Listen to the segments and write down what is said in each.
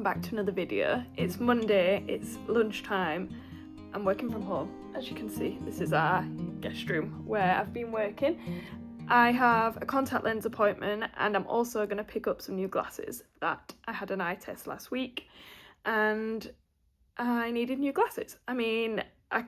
welcome back to another video. It's Monday, it's lunchtime, I'm working from home. As you can see, this is our guest room where I've been working. I have a contact lens appointment and I'm also going to pick up some new glasses that I had an eye test last week and I needed new glasses. I mean, I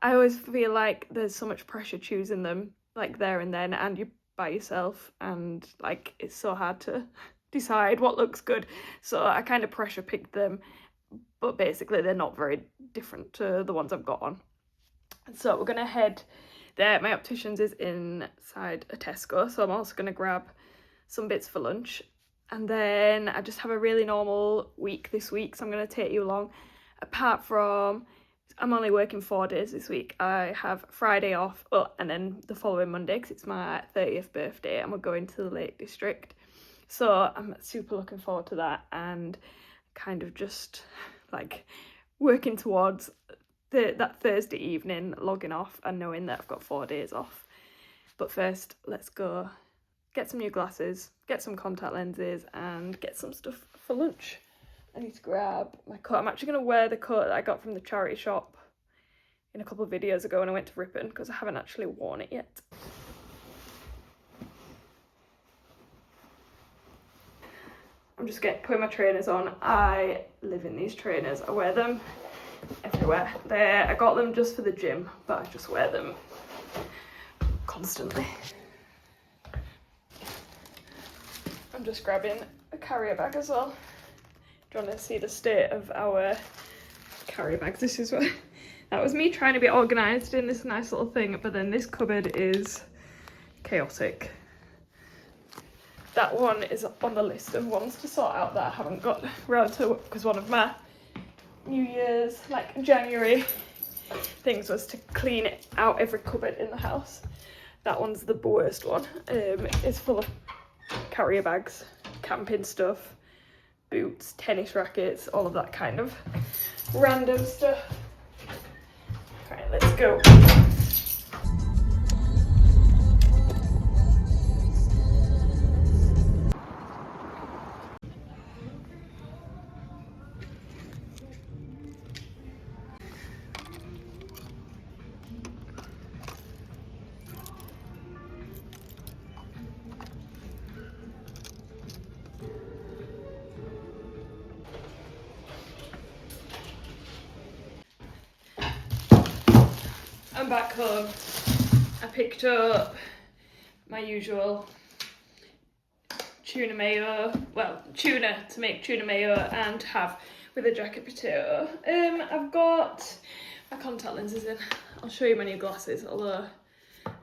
always feel like there's so much pressure choosing them like there and then, and you're by yourself and like it's so hard to decide what looks good, so I kind of pressure picked them, but basically they're not very different to the ones I've got on. So we're gonna head there. My optician's is inside a Tesco, so I'm also gonna grab some bits for lunch, and then I just have a really normal week this week, so I'm gonna take you along. Apart from I'm only working 4 days this week. I have Friday off, and then the following Monday because it's my 30th birthday and we're going to the Lake District. So I'm super looking forward to that and kind of just like working towards that Thursday evening, logging off and knowing that I've got 4 days off. But first, let's go get some new glasses, get some contact lenses and get some stuff for lunch. I need to grab my coat. I'm actually going to wear the coat that I got from the charity shop in a couple of videos ago when I went to Ripon because I haven't actually worn it yet. I'm just putting my trainers on. I live in these trainers. I wear them everywhere. I got them just for the gym, but I just wear them constantly. I'm just grabbing a carrier bag as well. Do you want to see the state of our carrier bags? This is what, that was me trying to be organised in this nice little thing, but then this cupboard is chaotic. That one is on the list of ones to sort out that I haven't got around to, because one of my New Year's, like January things was to clean out every cupboard in the house. That one's the worst one. It's full of carrier bags, camping stuff, boots, tennis rackets, all of that kind of random stuff. Right, let's go. I'm back home. I picked up my usual tuna mayo, tuna to make tuna mayo and have with a jacket potato. I've got my contact lenses in. I'll show you my new glasses, although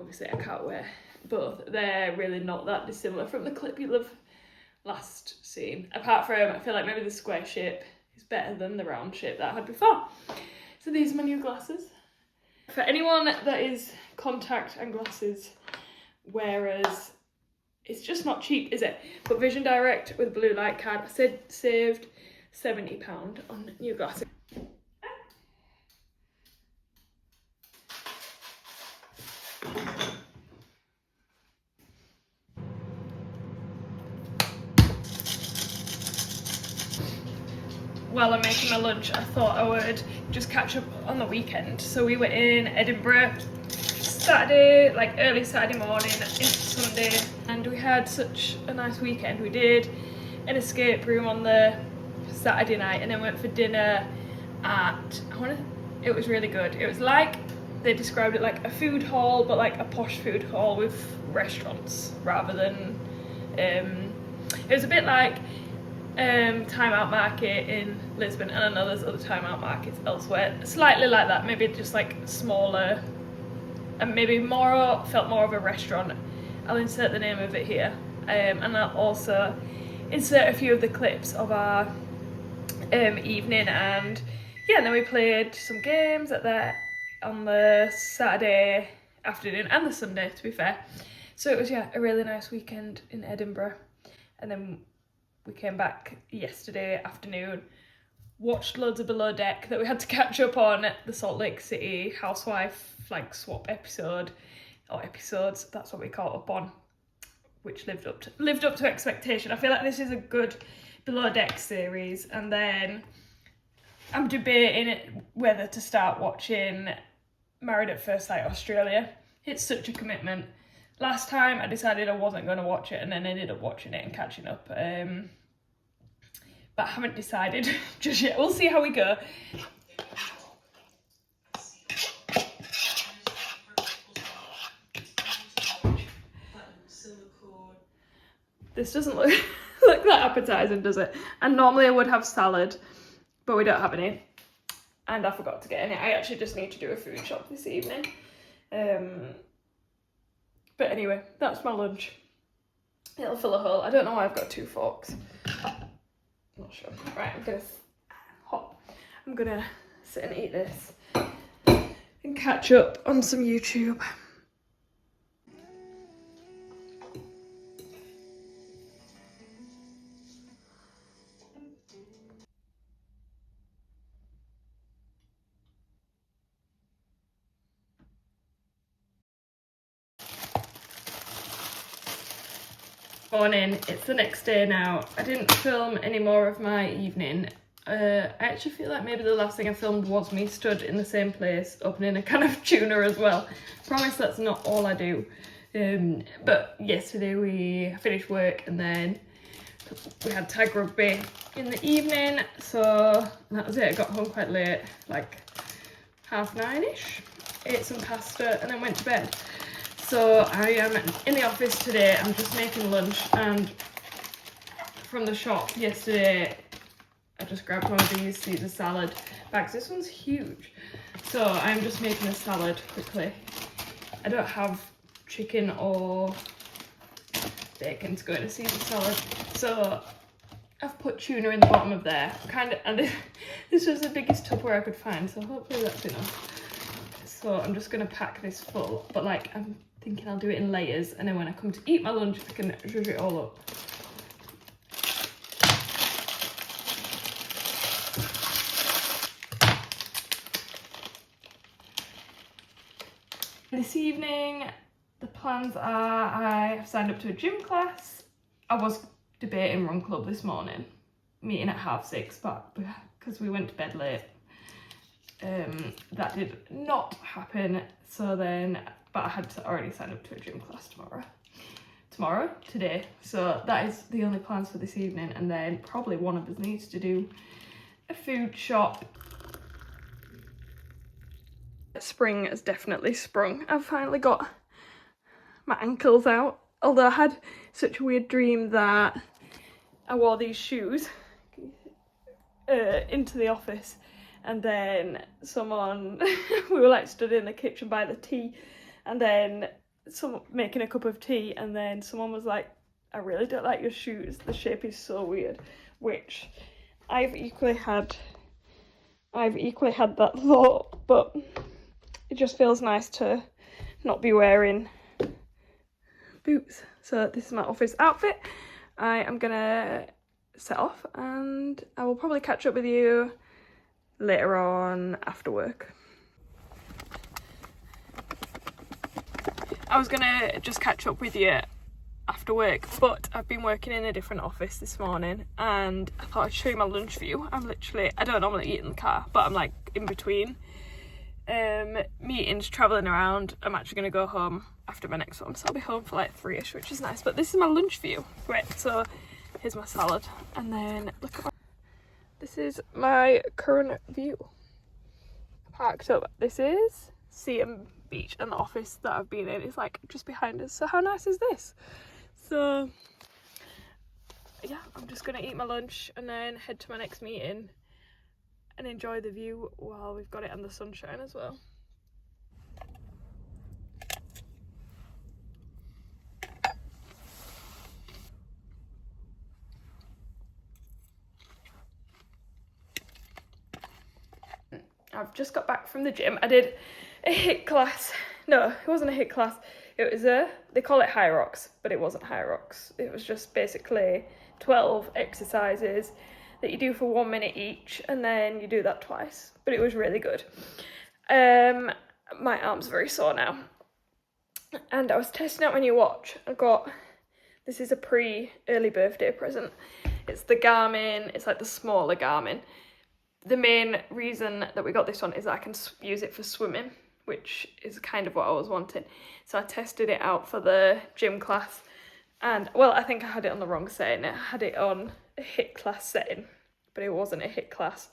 obviously I can't wear both. They're really not that dissimilar from the clip you'll have last seen. Apart from, I feel like maybe the square shape is better than the round shape that I had before. So these are my new glasses. For anyone that is contact and glasses wearers, it's just not cheap, is it? But Vision Direct with a blue light card, I saved £70 on new glasses. While I'm making my lunch, I thought I would just catch up on the weekend. So we were in Edinburgh Saturday, like early Saturday morning into Sunday, and we had such a nice weekend. We did an escape room on the Saturday night and then went for dinner at, it was really good. It was like, they described it like a food hall, but like a posh food hall with restaurants rather than, it was a bit like Time Out Market in Lisbon, and I know there's other Time Out Markets elsewhere, slightly like that, maybe just like smaller and maybe felt more of a restaurant. I'll insert the name of it here, and I'll also insert a few of the clips of our evening. And yeah, and then we played some games on the Saturday afternoon and the Sunday, to be fair. So it was, yeah, a really nice weekend in Edinburgh. And then we came back yesterday afternoon, watched loads of Below Deck that we had to catch up on, the Salt Lake City housewife like swap episodes, that's what we caught up on, which lived up to expectation. I feel like this is a good Below Deck series, and then I'm debating whether to start watching Married at First Sight Australia. It's such a commitment. Last time I decided I wasn't going to watch it and then ended up watching it and catching up. But I haven't decided just yet. We'll see how we go. This doesn't look that appetizing, does it? And normally I would have salad, but we don't have any. And I forgot to get any. I actually just need to do a food shop this evening. But anyway, that's my lunch. It'll fill a hole. I don't know why I've got 2 forks. Not sure. Right, I'm gonna sit and eat this and catch up on some YouTube. Morning, it's the next day now. I didn't film any more of my evening. I actually feel like maybe the last thing I filmed was me stood in the same place opening a can of tuna as well. Promise that's not all I do. But yesterday we finished work and then we had tag rugby in the evening, so that was it. I got home quite late, like 9:30ish, ate some pasta and then went to bed. So I am in the office today. I'm just making lunch, and from the shop yesterday I just grabbed one of these Caesar salad bags. This one's huge. So I'm just making a salad quickly. I don't have chicken or bacon to go in a Caesar salad, so I've put tuna in the bottom of there. And this was the biggest Tupperware I could find, so hopefully that's enough. So I'm just gonna pack this full, but like I'm thinking I'll do it in layers, and then when I come to eat my lunch I can zhuzh it all up. This evening the plans are I have signed up to a gym class. I was debating Run Club this morning, meeting at 6:30, but because we went to bed late, that did not happen. So then, but I had already signed up to a gym class today. So that is the only plans for this evening, and then probably one of us needs to do a food shop. Spring has definitely sprung. I've finally got my ankles out, although I had such a weird dream that I wore these shoes into the office, and then someone we were like stood in the kitchen by the tea, and then someone making a cup of tea, and then someone was like, I really don't like your shoes, the shape is so weird, which I've equally had that thought, but it just feels nice to not be wearing boots. So this is my office outfit. I am gonna set off and I will probably catch up with you later on after work. I was gonna just catch up with you after work, but I've been working in a different office this morning and I thought I'd show you my lunch view. I don't normally eat in the car, but I'm like in between meetings, travelling around. I'm actually going to go home after my next one, so I'll be home for like 3ish, which is nice. But this is my lunch view. Right, so here's my salad, and then look at this is my current view. Parked up. This is CM Beach, and the office that I've been in is like just behind us. So how nice is this? So yeah, I'm just going to eat my lunch and then head to my next meeting and enjoy the view while we've got it and the sunshine as well. I've just got back from the gym. I did a HIIT class. No, it wasn't a HIIT class. It was they call it Hyrox, but it wasn't Hyrox. It was just basically 12 exercises that you do for 1 minute each, and then you do that twice, but it was really good. My arm's very sore now, and I was testing out my new watch. This is a early birthday present. It's the Garmin, it's like the smaller Garmin. The main reason that we got this one is that I can use it for swimming, which is kind of what I was wanting. So I tested it out for the gym class, and well, I think I had it on the wrong setting. I had it on a HIIT class setting, but it wasn't a HIIT class.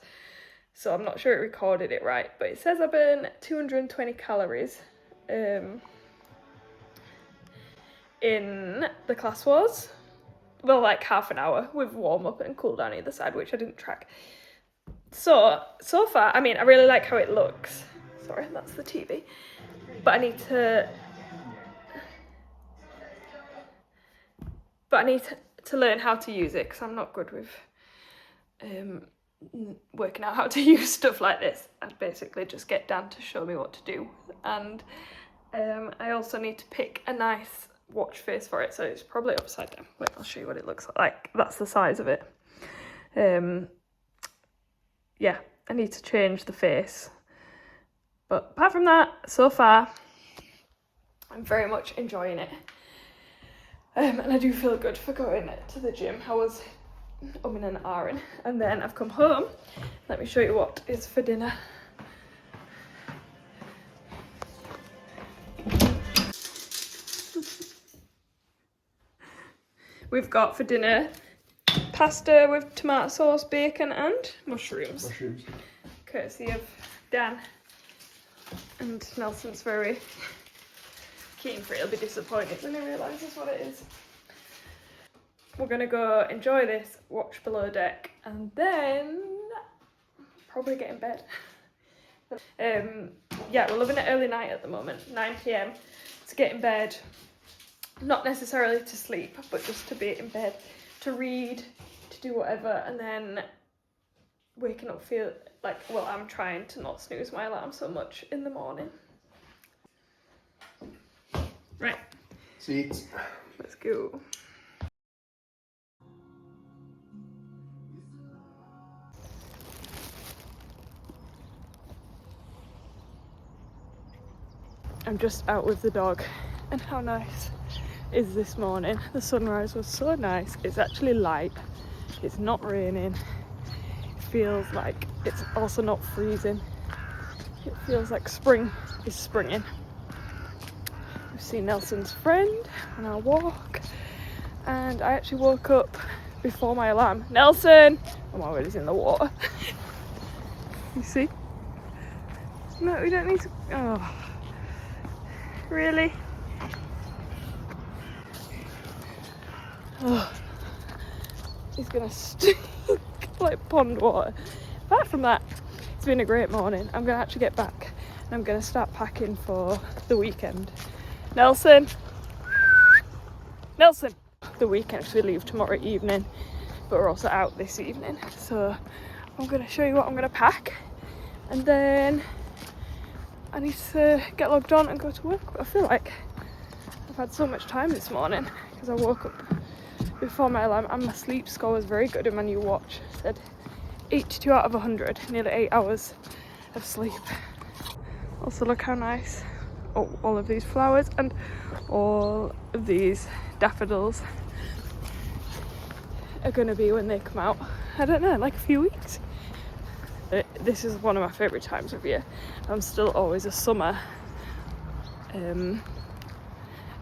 So I'm not sure it recorded it right, but it says I burn 220 calories in the class was. Well, like half an hour with warm up and cool down either side, which I didn't track. So far, I mean, I really like how it looks. Sorry, that's the TV. But I need to learn how to use it, because I'm not good with working out how to use stuff like this. I'd basically just get Dan to show me what to do. And I also need to pick a nice watch face for it, so it's probably upside down. Wait, I'll show you what it looks like. That's the size of it. Yeah, I need to change the face. But apart from that, so far, I'm very much enjoying it. And I do feel good for going to the gym. I was umming and ahhing, and then I've come home. Let me show you what is for dinner. We've got for dinner pasta with tomato sauce, bacon and mushrooms. Courtesy of Dan. And Nelson's very keen for it. He'll be disappointed when he realises what it is. We're going to go enjoy this, watch Below Deck, and then probably get in bed. Yeah, we're living it early night at the moment, 9 p.m. to get in bed. Not necessarily to sleep, but just to be in bed, to read, to do whatever, and then waking up feel like, well, I'm trying to not snooze my alarm so much in the morning. Right. Seats. Let's go. I'm just out with the dog, and how nice is this morning. The sunrise was so nice. It's actually light, it's not raining, it feels like it's also not freezing. It feels like spring is springing. We've seen Nelson's friend on our walk, and I actually woke up before my alarm. Nelson! Oh my word, he's in the water. You see? No, we don't need to. Oh, really? Oh, he's gonna stink like pond water. Apart from that, it's been a great morning. I'm gonna actually get back and I'm gonna start packing for the weekend. Nelson! Nelson! The weekend, we leave tomorrow evening, but we're also out this evening. So I'm gonna show you what I'm gonna pack, and then I need to get logged on and go to work. I feel like I've had so much time this morning because I woke up before my alarm, and my sleep score was very good in my new watch. It said 82 out of 100, nearly 8 hours of sleep. Also, look how nice all of these flowers and all of these daffodils are going to be when they come out. I don't know, like a few weeks. This is one of my favourite times of year. I'm still always a summer.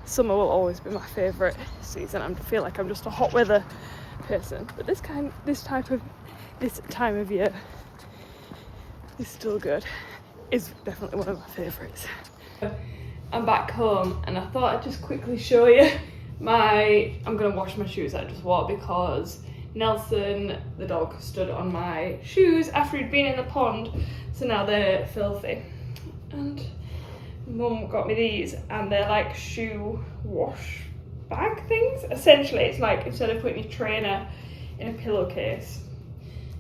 Summer will always be my favourite season. I feel like I'm just a hot weather person, but this time of year is still good. It's definitely one of my favourites. I'm back home, and I thought I'd just quickly show you I'm gonna wash my shoes I just wore, because Nelson, the dog, stood on my shoes after he'd been in the pond, so now they're filthy. And Mum got me these, and they're like shoe wash bag things. Essentially, it's like, instead of putting your trainer in a pillowcase,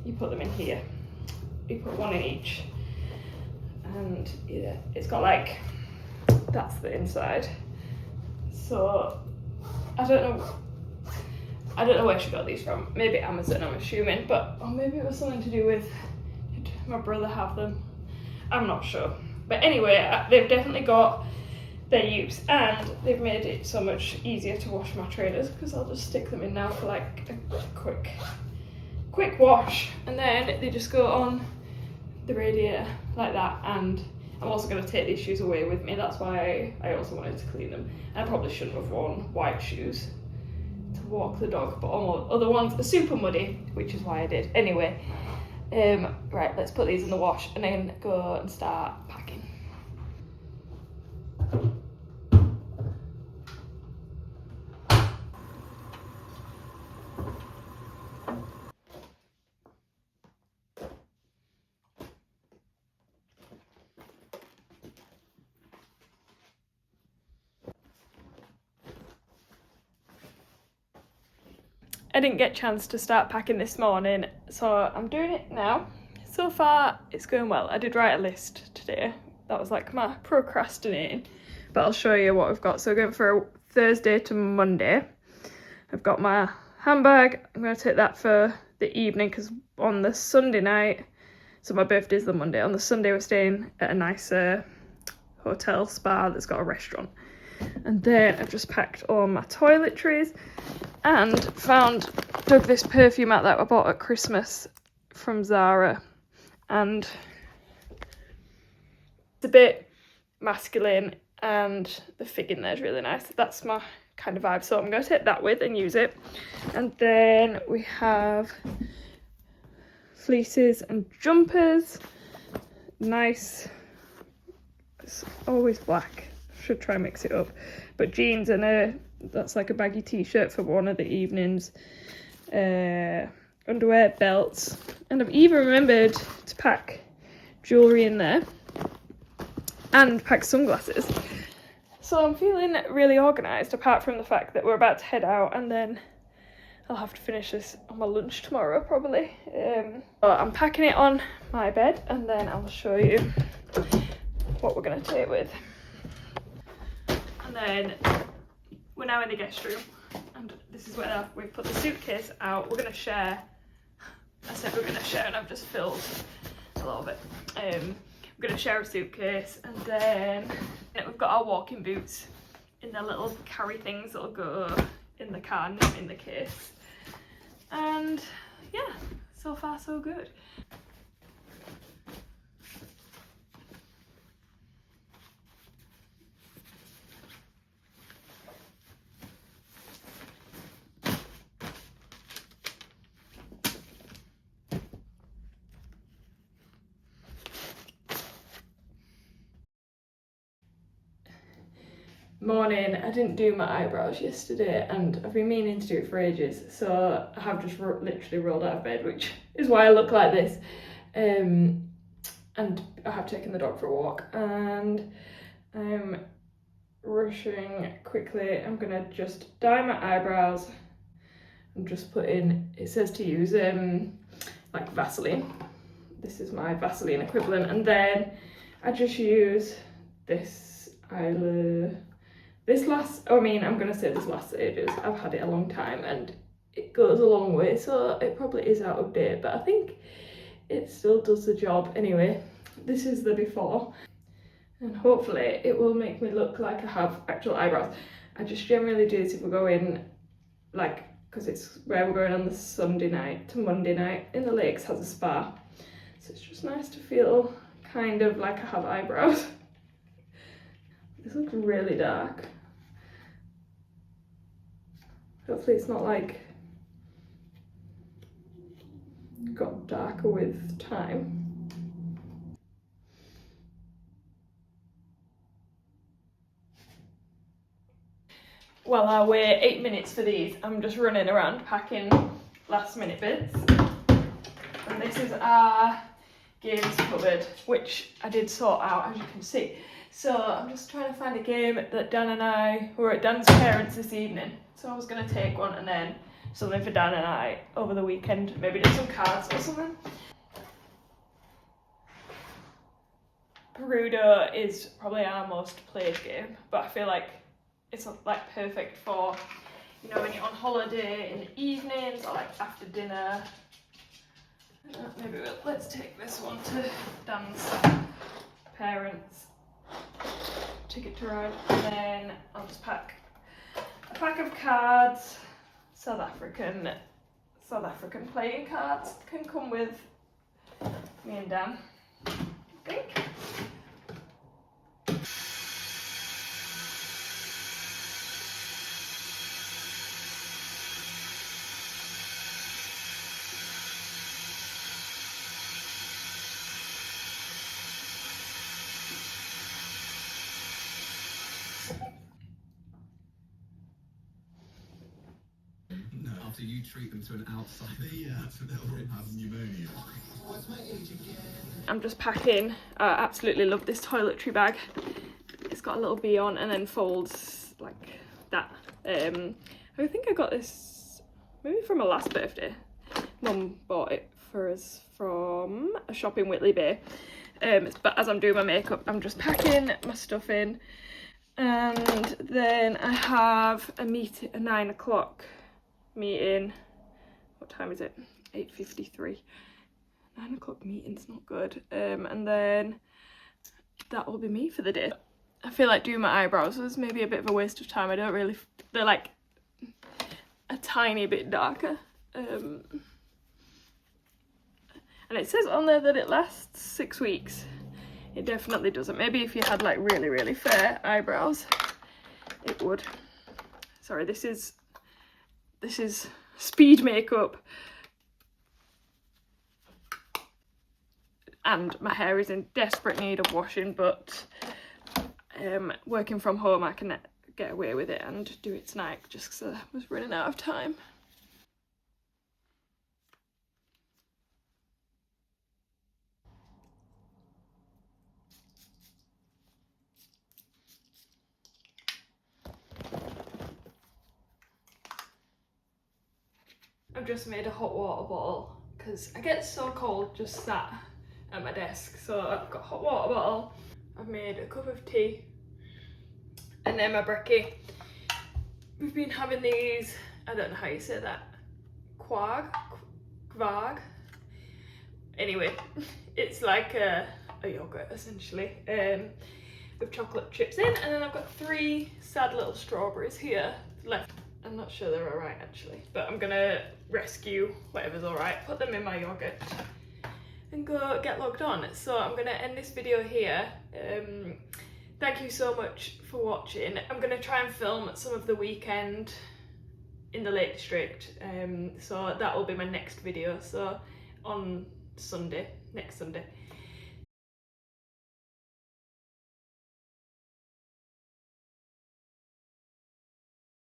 you put them in here. You put one in each, and yeah, it's got like, that's the inside. So I don't know where she got these from. Maybe Amazon, I'm assuming, or maybe it was something to do with, did my brother have them? I'm not sure. But anyway, they've definitely got their use, and they've made it so much easier to wash my trainers because I'll just stick them in now for like a quick wash, and then they just go on the radiator like that. And I'm also going to take these shoes away with me, that's why I also wanted to clean them. I probably shouldn't have worn white shoes to walk the dog, but all my other ones are super muddy, which is why I did. Anyway, right, let's put these in the wash and then go and start packing. I didn't get a chance to start packing this morning, so I'm doing it now. So far, it's going well. I did write a list today. That was like my procrastinating, but I'll show you what I've got. So going for a Thursday to Monday. I've got my handbag. I'm going to take that for the evening because on the Sunday night, so my birthday's the Monday. On the Sunday, we're staying at a nicer hotel spa that's got a restaurant. And then I've just packed all my toiletries and dug this perfume out that I bought at Christmas from Zara, and it's a bit masculine and the fig in there is really nice. That's my kind of vibe, so I'm going to take that with and use it. And then we have fleeces and jumpers, nice, it's always black, should try and mix it up, but jeans and that's like a baggy t-shirt for one of the evenings, underwear, belts, and I've even remembered to pack jewellery in there and pack sunglasses. So I'm feeling really organised, apart from the fact that we're about to head out and then I'll have to finish this on my lunch tomorrow probably. So I'm packing it on my bed and then I'll show you what we're going to take with. And then we're now in the guest room, and this is where we put the suitcase out. We're going to share. I said we're going to share, and I've just filled a little bit. We're going to share a suitcase, and then we've got our walking boots in their little carry things that'll go in the car, not in the case. And yeah, so far so good. Morning. I didn't do my eyebrows yesterday and I've been meaning to do it for ages, so I have just literally rolled out of bed, which is why I look like this. And I have taken the dog for a walk and I'm rushing quickly. I'm gonna just dye my eyebrows. I'm just putting, it says to use like Vaseline. This is my Vaseline equivalent, and then I just use this eyeliner. I'm gonna say this lasts ages. I've had it a long time and it goes a long way, so it probably is out of date, but I think it still does the job. Anyway, this is the before, and hopefully it will make me look like I have actual eyebrows. I just generally do this if we're going, like, because it's where we're going on the Sunday night to Monday night in the Lakes has a spa, so it's just nice to feel kind of like I have eyebrows. This looks really dark. Hopefully it's not like got darker with time. While I wait 8 minutes for these, I'm just running around packing last minute bits. And this is our games cupboard, which I did sort out, as you can see. So I'm just trying to find a game that Dan and I were at Dan's parents this evening. So I was going to take one and then something for Dan and I over the weekend, maybe do some cards or something. Perudo is probably our most played game, but I feel like it's like perfect for, you know, when you're on holiday in the evenings or like after dinner. Maybe let's take this one to Dan's parents Ticket to Ride, and then I'll just pack a pack of cards. South African playing cards can come with me and Dan, I think. No, after you treat them to an outside, so they'll have pneumonia. I'm just packing. I absolutely love this toiletry bag. It's got a little bee on and then folds like that. I think I got this maybe from my last birthday. Mum bought it for us from a shop in Whitley Bay. But as I'm doing my makeup, I'm just packing my stuff in. And then I have a 9 o'clock meeting. What time is it? 8:53. 9 o'clock meeting's not good. And then that will be me for the day. I feel like doing my eyebrows was maybe a bit of a waste of time. I don't really, they're like a tiny bit darker. And it says on there that it lasts 6 weeks. It definitely doesn't. Maybe if you had like really, really fair eyebrows, it would. Sorry, this is speed makeup. And my hair is in desperate need of washing, but working from home I can get away with it and do it tonight just because I was running out of time. I've just made a hot water bottle because I get so cold just sat at my desk. So I've got a hot water bottle, I've made a cup of tea, and then my brekkie. We've been having these, I don't know how you say that, kvarg. Anyway, it's like a yogurt essentially, with chocolate chips in, and then I've got 3 sad little strawberries here left. I'm not sure they're alright actually, but I'm gonna rescue whatever's alright, put them in my yogurt and go get logged on. So I'm gonna end this video here. Thank you so much for watching. I'm gonna try and film some of the weekend in the Lake District, so that will be my next video. So on Sunday, next Sunday,